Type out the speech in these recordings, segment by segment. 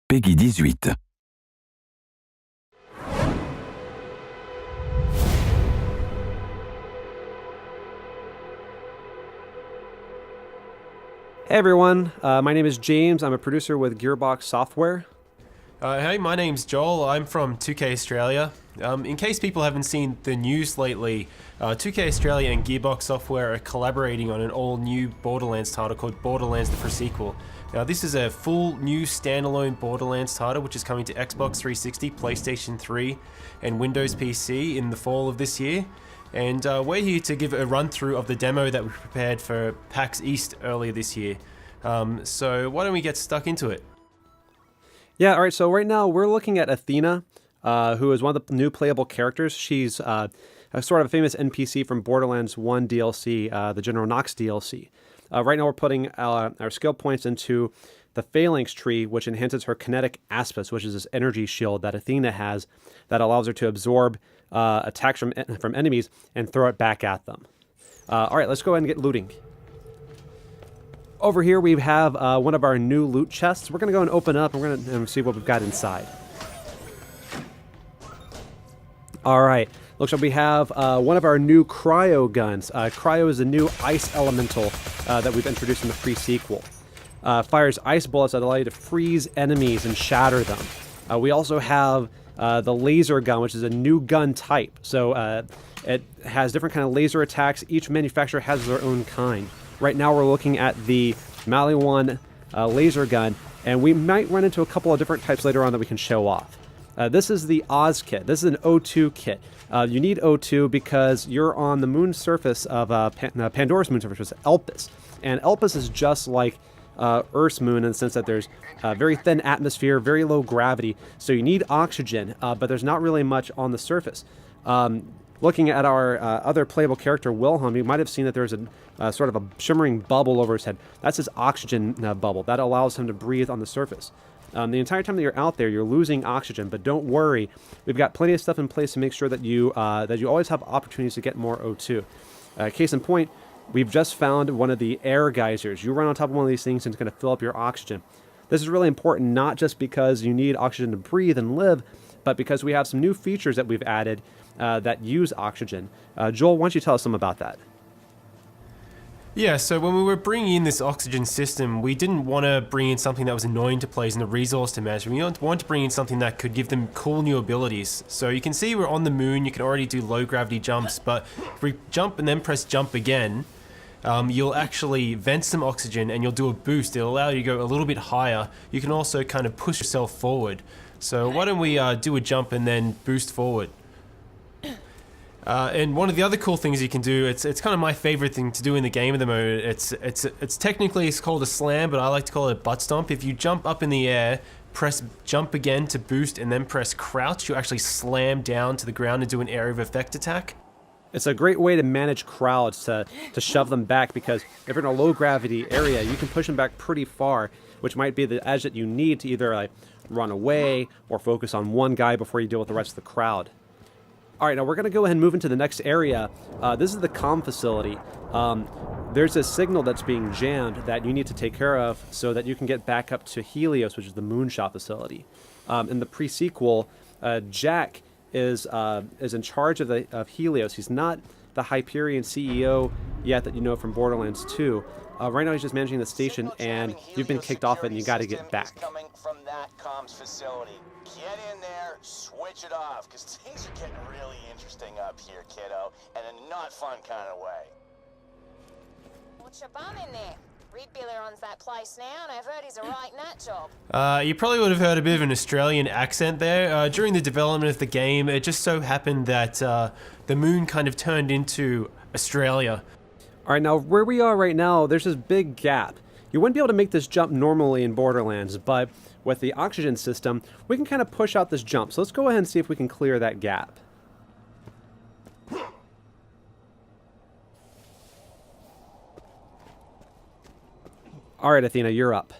Peggy 18. Hey everyone, my name is James. I'm a producer with Gearbox Software. Hey, my name's Joel. I'm from 2K Australia. In case people haven't seen the news lately, 2K Australia and Gearbox Software are collaborating on an all-new Borderlands title called Borderlands: The Pre-Sequel. Now, this is a full new standalone Borderlands title which is coming to Xbox 360, PlayStation 3, and Windows PC in the fall of this year. And we're here to give a run-through of the demo that we prepared for PAX East earlier this year. So why don't we get stuck into it? Yeah, alright, so right now we're looking at Athena, who is one of the new playable characters. She's a sort of a famous NPC from Borderlands 1 DLC, the General Knox DLC. Right now we're putting our skill points into the Phalanx tree, which enhances her kinetic aspects, which is this energy shield that Athena has that allows her to absorb attacks from enemies and throw it back at them. Alright, let's go ahead and get looting. Over here we have one of our new loot chests. We're going to go and open up and we're going to see what we've got inside. Alright, looks like we have one of our new Cryo Guns. Cryo is a new ice elemental that we've introduced in the pre-sequel. Fires ice bullets that allow you to freeze enemies and shatter them. We also have the laser gun, which is a new gun type. So it has different kind of laser attacks. Each manufacturer has their own kind. Right now we're looking at the Maliwan laser gun, and we might run into a couple of different types later on that we can show off. This is the Oz kit. This is an O2 kit. You need O2 because you're on the moon surface of Pandora's moon surface, which is Elpis. And Elpis is just like Earth's moon in the sense that there's a very thin atmosphere, very low gravity, so you need oxygen, but there's not really much on the surface. Looking at our other playable character, Wilhelm, you might have seen that there's a sort of a shimmering bubble over his head. That's his oxygen bubble. That allows him to breathe on the surface. The entire time that you're out there, you're losing oxygen, but don't worry. We've got plenty of stuff in place to make sure that you always have opportunities to get more O2. Case in point, we've just found one of the air geysers. You run on top of one of these things and it's going to fill up your oxygen. This is really important, not just because you need oxygen to breathe and live, but because we have some new features that we've added that use oxygen. Joel, why don't you tell us some about that? Yeah, so when we were bringing in this oxygen system, we didn't want to bring in something that was annoying to players and a resource to manage. We wanted to bring in something that could give them cool new abilities. So you can see we're on the moon, you can already do low gravity jumps, but if we jump and then press jump again, you'll actually vent some oxygen and you'll do a boost. It'll allow you to go a little bit higher. You can also kind of push yourself forward. So why don't we do a jump and then boost forward? And one of the other cool things you can do, it's kind of my favorite thing to do in the game at the moment. It's technically called a slam, but I like to call it a butt stomp. If you jump up in the air, press jump again to boost, and then press crouch, you actually slam down to the ground and do an area of effect attack. It's a great way to manage crowds, to shove them back, because if you're in a low gravity area, you can push them back pretty far, which might be the edge that you need to either like run away or focus on one guy before you deal with the rest of the crowd. Alright, now we're going to go ahead and move into the next area. This is the comm facility. There's a signal that's being jammed that you need to take care of so that you can get back up to Helios, which is the moonshot facility. In the pre-sequel, Jack is in charge of Helios. He's not the Hyperion CEO yet that you know from Borderlands 2. Right now he's just managing the station, and you've been kicked off it and you got to get back. Coming from that comms facility. Get in there, switch it off, because things are getting really interesting up here, kiddo, and in a not fun kind of way. What's your bum in there? Reed Biller owns that place now, and I've heard he's a right nut job. You probably would have heard a bit of an Australian accent there. During the development of the game, it just so happened that the moon kind of turned into Australia. Alright, now where we are right now, there's this big gap. You wouldn't be able to make this jump normally in Borderlands, but with the oxygen system, we can kind of push out this jump. So let's go ahead and see if we can clear that gap. Alright, Athena, you're up.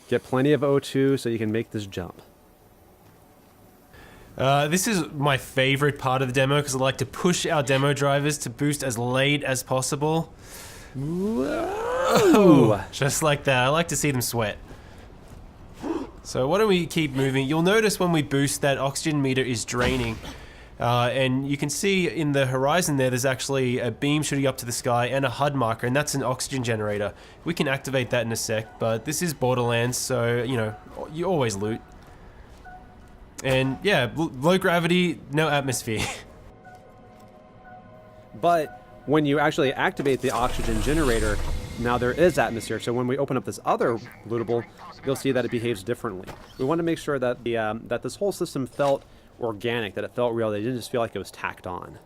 Get plenty of O2 so you can make this jump. This is my favorite part of the demo because I like to push our demo drivers to boost as late as possible. Whoa. Just like that. I like to see them sweat. So why don't we keep moving? You'll notice when we boost that oxygen meter is draining. And you can see in the horizon there's actually a beam shooting up to the sky and a HUD marker, and that's an oxygen generator. We can activate that in a sec, but this is Borderlands, so, you know, you always loot. And yeah, low gravity, no atmosphere. But when you actually activate the oxygen generator, now there is atmosphere. So when we open up this other lootable, you'll see that it behaves differently. We want to make sure that that this whole system felt organic, that it felt real, that it didn't just feel like it was tacked on.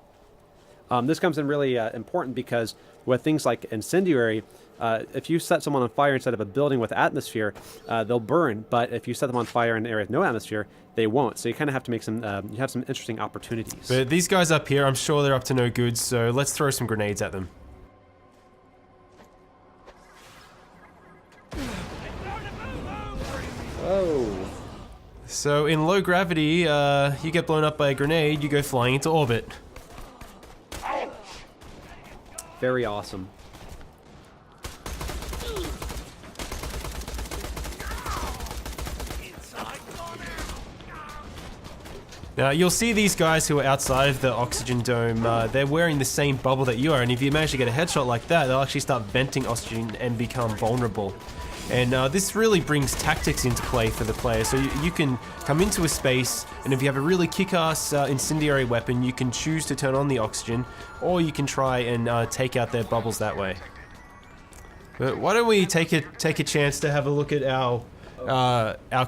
This comes in really important because with things like incendiary, if you set someone on fire inside of a building with atmosphere, they'll burn. But if you set them on fire in an area with no atmosphere, they won't. So you kind of have to make some, you have some interesting opportunities. But these guys up here, I'm sure they're up to no good, so let's throw some grenades at them. Oh. So in low gravity, you get blown up by a grenade, you go flying into orbit. Very awesome. Now you'll see these guys who are outside of the oxygen dome, they're wearing the same bubble that you are, and if you manage to get a headshot like that, they'll actually start venting oxygen and become vulnerable. And this really brings tactics into play for the player. So you can come into a space, and if you have a really kick-ass incendiary weapon, you can choose to turn on the oxygen, or you can try and take out their bubbles that way. But why don't we take a chance to have a look at our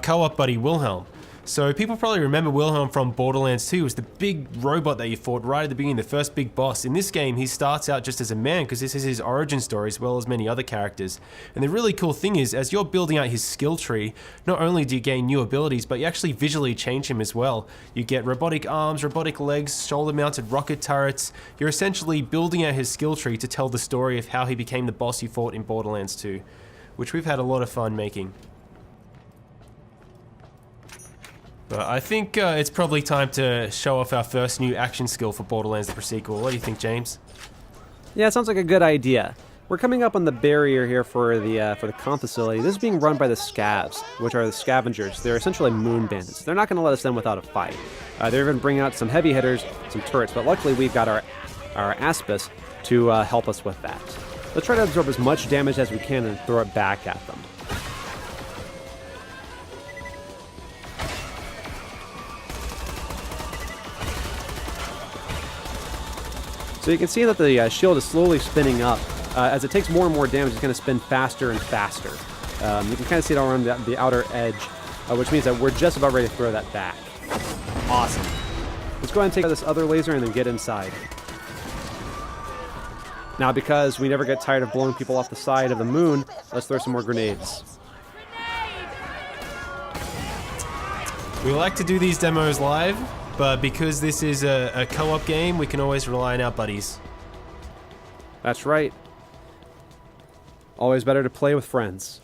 co-op buddy Wilhelm. So people probably remember Wilhelm from Borderlands 2. It was the big robot that you fought right at the beginning, the first big boss. In this game, he starts out just as a man because this is his origin story as well as many other characters. And the really cool thing is, as you're building out his skill tree, not only do you gain new abilities, but you actually visually change him as well. You get robotic arms, robotic legs, shoulder-mounted rocket turrets. You're essentially building out his skill tree to tell the story of how he became the boss you fought in Borderlands 2, which we've had a lot of fun making. But I think it's probably time to show off our first new action skill for Borderlands the Pre-Sequel. What do you think, James? Yeah, it sounds like a good idea. We're coming up on the barrier here for the comp facility. This is being run by the Scavs, which are the scavengers. They're essentially moon bandits. They're not going to let us in without a fight. They're even bringing out some heavy hitters, some turrets, but luckily we've got our Aspis to help us with that. Let's try to absorb as much damage as we can and throw it back at them. So you can see that the shield is slowly spinning up. As it takes more and more damage, it's going to spin faster and faster. You can kind of see it all around the outer edge, which means that we're just about ready to throw that back. Awesome. Let's go ahead and take this other laser and then get inside. Now, because we never get tired of blowing people off the side of the moon, let's throw some more grenades. We like to do these demos live, but because this is a co-op game, we can always rely on our buddies. That's right. Always better to play with friends.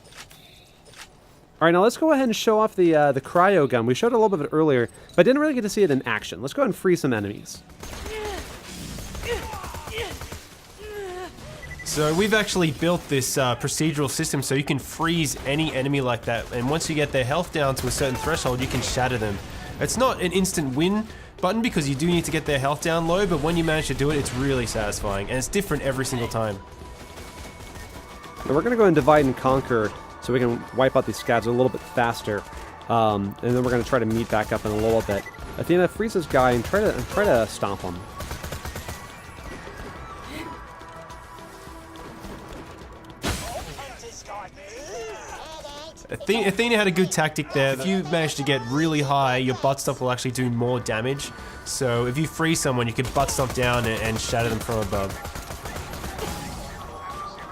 All right, now let's go ahead and show off the Cryo Gun. We showed a little bit of it earlier, but didn't really get to see it in action. Let's go ahead and freeze some enemies. So we've actually built this procedural system so you can freeze any enemy like that, and once you get their health down to a certain threshold, you can shatter them. It's not an instant win button because you do need to get their health down low, but when you manage to do it, it's really satisfying, and it's different every single time. And we're going to go and divide and conquer so we can wipe out these scavs a little bit faster, and then we're going to try to meet back up in a little bit. Athena, freeze this guy and try to stomp him. Athena had a good tactic there. If you manage to get really high, your butt stomp will actually do more damage. So if you freeze someone, you can butt stomp down and shatter them from above.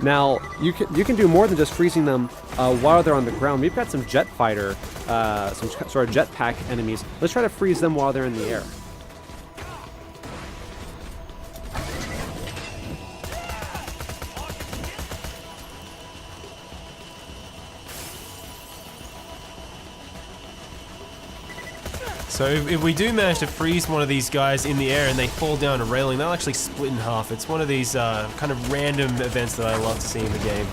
Now, you can do more than just freezing them while they're on the ground. We've got some jet fighter, some sort of jetpack enemies. Let's try to freeze them while they're in the air. So if we do manage to freeze one of these guys in the air and they fall down a railing, they'll actually split in half. It's one of these kind of random events that I love to see in the game.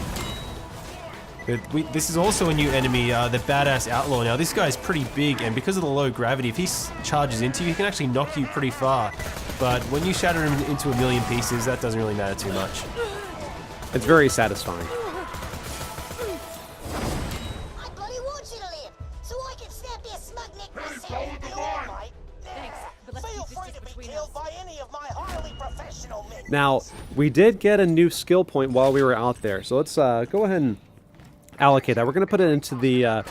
This is also a new enemy, the Badass Outlaw. Now, this guy is pretty big, and because of the low gravity, if he charges into you, he can actually knock you pretty far. But when you shatter him into a million pieces, that doesn't really matter too much. It's very satisfying. I bloody want you to live, so I can snap your smug neck myself. You all right? Thanks, but let's Feel keep free this to be between killed us. by any of my highly professional men. Now, we did get a new skill point while we were out there, so let's go ahead and allocate that. We're going to put it into the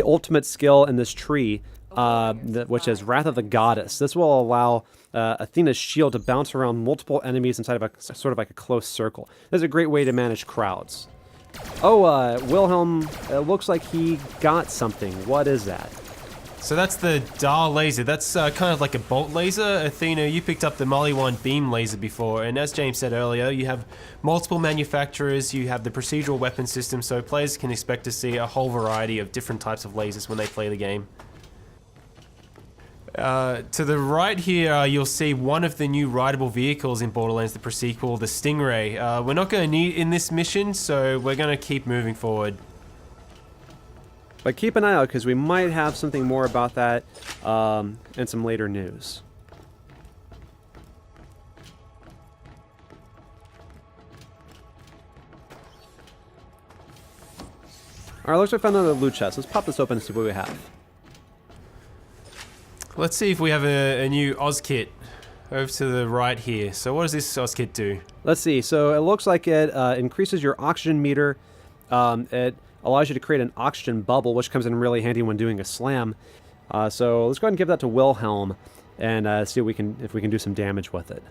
ultimate skill in this tree, which is Wrath of the Goddess. This will allow Athena's shield to bounce around multiple enemies inside of a sort of like a close circle. This is a great way to manage crowds. Oh, Wilhelm, it looks like he got something. What is that? So that's the Dar laser. That's kind of like a bolt laser. Athena, you picked up the Maliwan beam laser before, and as James said earlier, you have multiple manufacturers, you have the procedural weapon system, so players can expect to see a whole variety of different types of lasers when they play the game. To the right here, you'll see one of the new rideable vehicles in Borderlands, the pre-sequel, the Stingray. We're not going to need it in this mission, so we're going to keep moving forward. But keep an eye out, because we might have something more about that in some later news. Alright, looks like we found another loot chest. Let's pop this open and see what we have. Let's see if we have a new Oz kit over to the right here. So what does this Oz kit do? Let's see. So it looks like it increases your oxygen meter. It allows you to create an oxygen bubble, which comes in really handy when doing a slam. So let's go ahead and give that to Wilhelm and see if we can do some damage with it.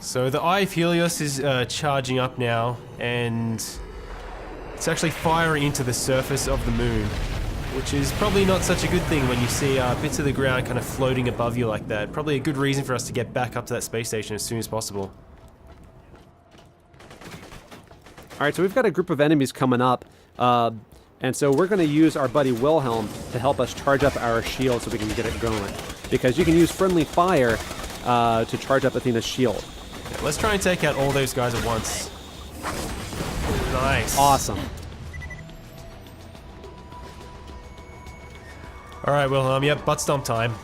So the Eye of Helios is charging up now, and it's actually firing into the surface of the moon, which is probably not such a good thing when you see bits of the ground kind of floating above you like that. Probably a good reason for us to get back up to that space station as soon as possible. Alright, so we've got a group of enemies coming up, and so we're going to use our buddy Wilhelm to help us charge up our shield so we can get it going. Because you can use friendly fire to charge up Athena's shield. Yeah, let's try and take out all those guys at once. Nice. Awesome. Alright, Wilhelm, yep, butt stomp time.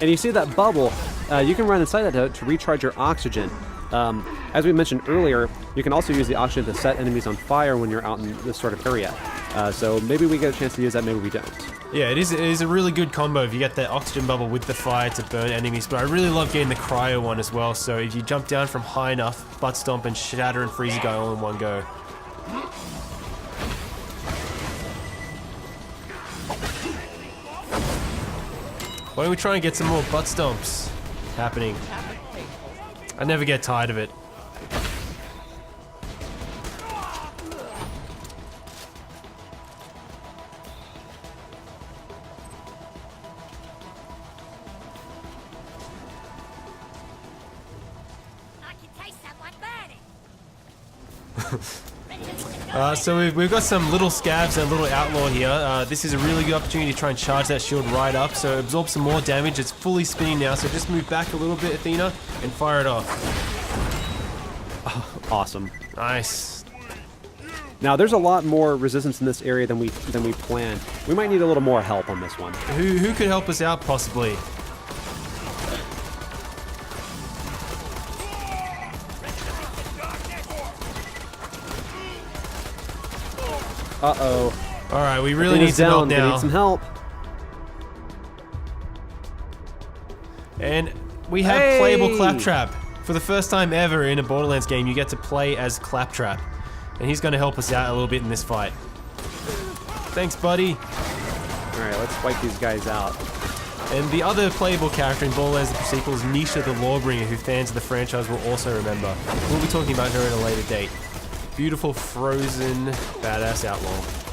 And you see that bubble, you can run inside that to recharge your oxygen. As we mentioned earlier, you can also use the oxygen to set enemies on fire when you're out in this sort of area. So maybe we get a chance to use that, maybe we don't. Yeah, it is a really good combo if you get that oxygen bubble with the fire to burn enemies, but I really love getting the cryo one as well, so if you jump down from high enough, butt stomp and shatter and freeze a guy all in one go. Why don't we try and get some more butt stomps happening? I never get tired of it. I can taste someone burning. So we've got some little scabs and a little outlaw here. This is a really good opportunity to try and charge that shield right up, so absorb some more damage. It's fully spinning now, so just move back a little bit, Athena, and fire it off. Awesome. Nice. Now there's a lot more resistance in this area than we planned. We might need a little more help on this one. Who could help us out, possibly? Uh-oh. Alright, we really need some help We now. need some help. And we have playable Claptrap. For the first time ever in a Borderlands game, you get to play as Claptrap. And he's going to help us out a little bit in this fight. Thanks, buddy. Alright, let's wipe these guys out. And the other playable character in Borderlands the sequel is Nisha the Lawbringer, who fans of the franchise will also remember. We'll be talking about her at a later date. Beautiful, frozen, badass outlaw.